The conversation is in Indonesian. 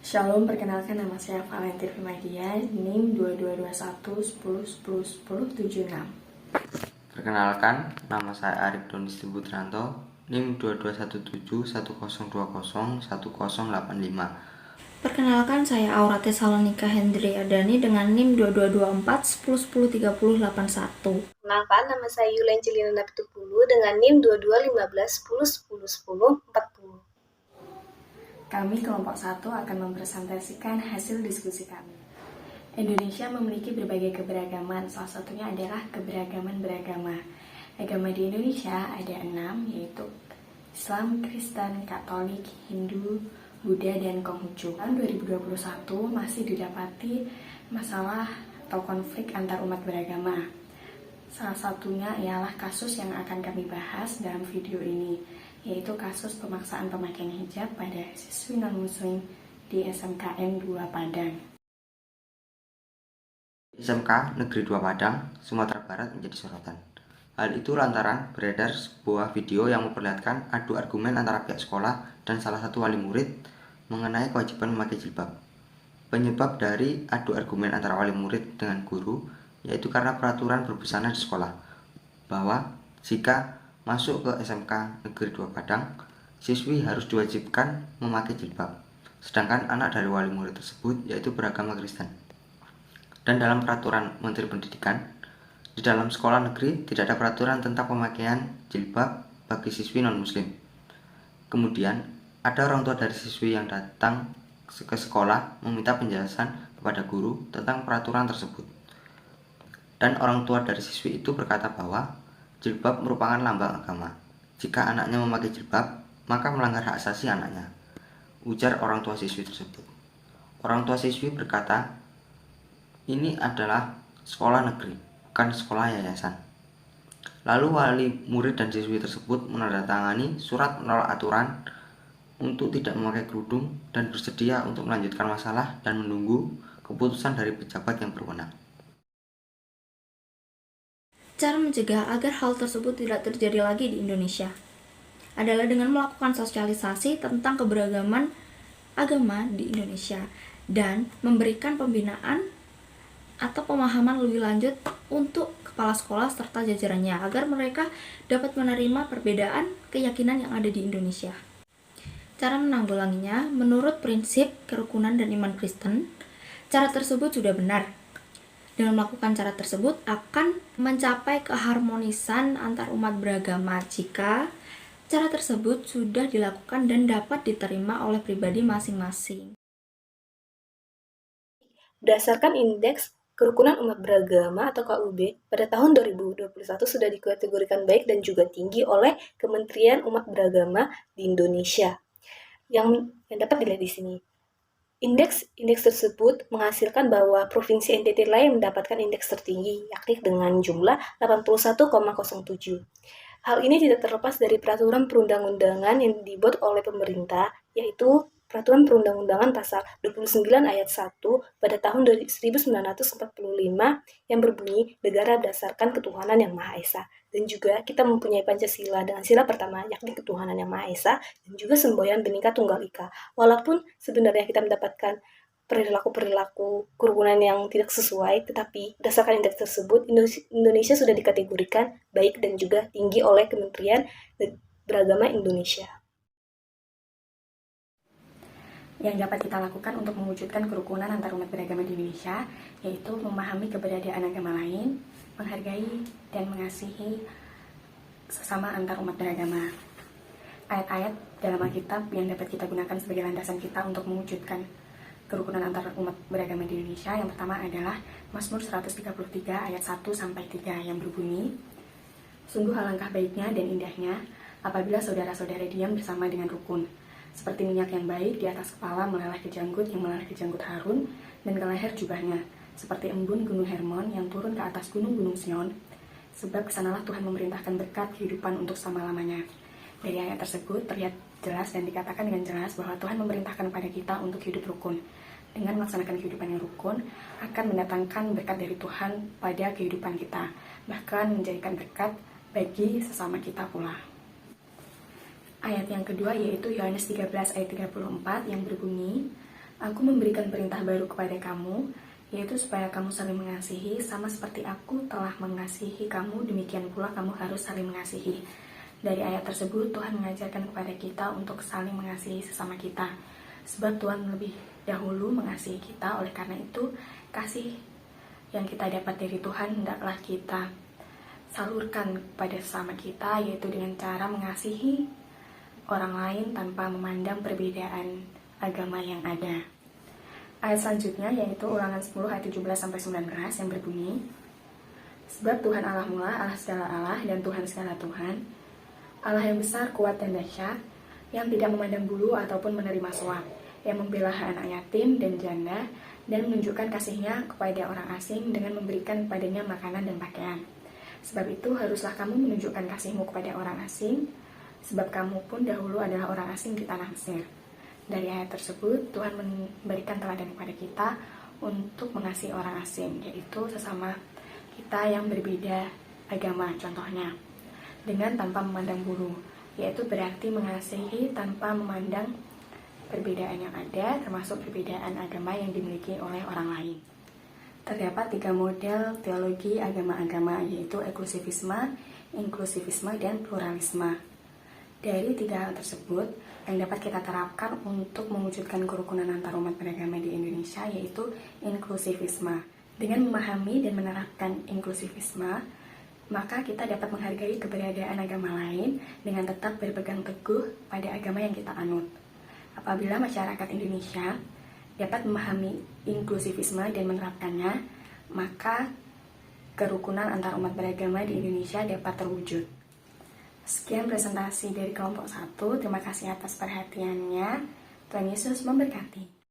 Shalom, perkenalkan nama saya Valentin Firmadia, NIM 222110101076. Perkenalkan, nama saya Arif Donis Putranto, NIM 221710201085. Perkenalkan, saya Aura Tesalonika Hendri Ardani dengan NIM 222410103081. Perkenalkan, nama saya Yulen Celina Napitupulu dengan NIM 2215101040. Kami kelompok 1 akan mempresentasikan hasil diskusi kami. Indonesia memiliki berbagai keberagaman, salah satunya adalah keberagaman beragama. Agama di Indonesia ada 6, yaitu Islam, Kristen, Katolik, Hindu, Buddha, dan Konghucu. Tahun 2021 masih didapati masalah atau konflik antar umat beragama. Salah satunya ialah kasus yang akan kami bahas dalam video ini, yaitu kasus pemaksaan pemakaian hijab pada siswi non-muslim di SMKN 2 Padang. SMK Negeri 2 Padang, Sumatera Barat menjadi sorotan. Hal itu lantaran beredar sebuah video yang memperlihatkan adu argumen antara pihak sekolah dan salah satu wali murid mengenai kewajiban memakai jilbab. Penyebab dari adu argumen antara wali murid dengan guru yaitu karena peraturan berbusana di sekolah, bahwa jika masuk ke SMK Negeri 2 Padang, siswi harus diwajibkan memakai jilbab, sedangkan anak dari wali murid tersebut yaitu beragama Kristen. Dan dalam peraturan Menteri Pendidikan, di dalam sekolah negeri tidak ada peraturan tentang pemakaian jilbab bagi siswi non-muslim. Kemudian, ada orang tua dari siswi yang datang ke sekolah meminta penjelasan kepada guru tentang peraturan tersebut. Dan orang tua dari siswi itu berkata bahwa jilbab merupakan lambang agama. Jika anaknya memakai jilbab, maka melanggar hak asasi anaknya, ujar orang tua siswi tersebut. Orang tua siswi berkata, ini adalah sekolah negeri, bukan sekolah yayasan. Lalu wali murid dan siswi tersebut menandatangani surat menolak aturan untuk tidak memakai kerudung dan bersedia untuk melanjutkan masalah dan menunggu keputusan dari pejabat yang berwenang. Cara mencegah agar hal tersebut tidak terjadi lagi di Indonesia adalah dengan melakukan sosialisasi tentang keberagaman agama di Indonesia dan memberikan pembinaan atau pemahaman lebih lanjut untuk kepala sekolah serta jajarannya agar mereka dapat menerima perbedaan keyakinan yang ada di Indonesia. Cara menanggulanginya menurut prinsip kerukunan dan iman Kristen, cara tersebut sudah benar. Dengan melakukan cara tersebut akan mencapai keharmonisan antar umat beragama jika cara tersebut sudah dilakukan dan dapat diterima oleh pribadi masing-masing. Berdasarkan Indeks Kerukunan Umat Beragama atau KUB, pada tahun 2021 sudah dikategorikan baik dan juga tinggi oleh Kementerian Umat Beragama di Indonesia. Yang dapat dilihat di sini. Indeks tersebut menghasilkan bahwa Provinsi NTT lain mendapatkan indeks tertinggi, yakni dengan jumlah 81,07. Hal ini tidak terlepas dari peraturan perundang-undangan yang dibuat oleh pemerintah, yaitu Peraturan Perundang-undangan Pasal 29 Ayat 1 pada tahun 1945 yang berbunyi negara berdasarkan ketuhanan yang Maha Esa. Dan juga kita mempunyai Pancasila dengan sila pertama yakni ketuhanan yang Maha Esa dan juga semboyan Bhinneka Tunggal Ika. Walaupun sebenarnya kita mendapatkan perilaku kerukunan yang tidak sesuai, tetapi berdasarkan indeks tersebut Indonesia sudah dikategorikan baik dan juga tinggi oleh Kementerian Beragama Indonesia. Yang dapat kita lakukan untuk mewujudkan kerukunan antar umat beragama di Indonesia, yaitu memahami keberadaan agama lain, menghargai dan mengasihi sesama antar umat beragama. Ayat-ayat dalam Alkitab yang dapat kita gunakan sebagai landasan kita untuk mewujudkan kerukunan antar umat beragama di Indonesia, yang pertama adalah Mazmur 133 ayat 1-3 yang berbunyi, sungguh alangkah baiknya dan indahnya apabila saudara-saudara diam bersama dengan rukun, seperti minyak yang baik di atas kepala meleleh ke janggut yang meleleh ke janggut Harun dan ke leher jubahnya, seperti embun gunung Hermon yang turun ke atas gunung-gunung Sion, sebab kesanalah Tuhan memerintahkan berkat kehidupan untuk selama-lamanya. Dari ayat tersebut terlihat jelas dan dikatakan dengan jelas bahwa Tuhan memerintahkan kepada kita untuk hidup rukun. Dengan melaksanakan kehidupan yang rukun akan mendatangkan berkat dari Tuhan pada kehidupan kita, bahkan menjadikan berkat bagi sesama kita pula. Ayat yang kedua yaitu Yohanes 13 ayat 34 yang berbunyi, Aku memberikan perintah baru kepada kamu, yaitu supaya kamu saling mengasihi, sama seperti aku telah mengasihi kamu, demikian pula kamu harus saling mengasihi. Dari ayat tersebut, Tuhan mengajarkan kepada kita untuk saling mengasihi sesama kita. Sebab Tuhan lebih dahulu mengasihi kita, oleh karena itu, kasih yang kita dapat dari Tuhan hendaklah kita salurkan kepada sesama kita, yaitu dengan cara mengasihi orang lain tanpa memandang perbedaan agama yang ada. Ayat selanjutnya yaitu Ulangan 10 ayat 17-19 yang berbunyi, sebab Tuhan Allah mula, Allah segala Allah, dan Tuhan segala Tuhan, Allah yang besar, kuat, dan dahsyat, yang tidak memandang bulu ataupun menerima suap, yang membela anak yatim dan janda, dan menunjukkan kasihnya kepada orang asing dengan memberikan kepadanya makanan dan pakaian. Sebab itu haruslah kamu menunjukkan kasihmu kepada orang asing, sebab kamu pun dahulu adalah orang asing di tanah Mesir. Dari ayat tersebut, Tuhan memberikan teladan kepada kita untuk mengasihi orang asing, yaitu sesama kita yang berbeda agama, contohnya dengan tanpa memandang bulu, yaitu berarti mengasihi tanpa memandang perbedaan yang ada, termasuk perbedaan agama yang dimiliki oleh orang lain. Terdapat 3 model teologi agama-agama, yaitu eksklusivisme, inklusivisme, dan pluralisme. Dari 3 hal tersebut, yang dapat kita terapkan untuk mewujudkan kerukunan antar umat beragama di Indonesia yaitu inklusivisme. Dengan memahami dan menerapkan inklusivisme, maka kita dapat menghargai keberadaan agama lain dengan tetap berpegang teguh pada agama yang kita anut. Apabila masyarakat Indonesia dapat memahami inklusivisme dan menerapkannya, maka kerukunan antar umat beragama di Indonesia dapat terwujud. Sekian presentasi dari kelompok 1. Terima kasih atas perhatiannya. Tuhan Yesus memberkati.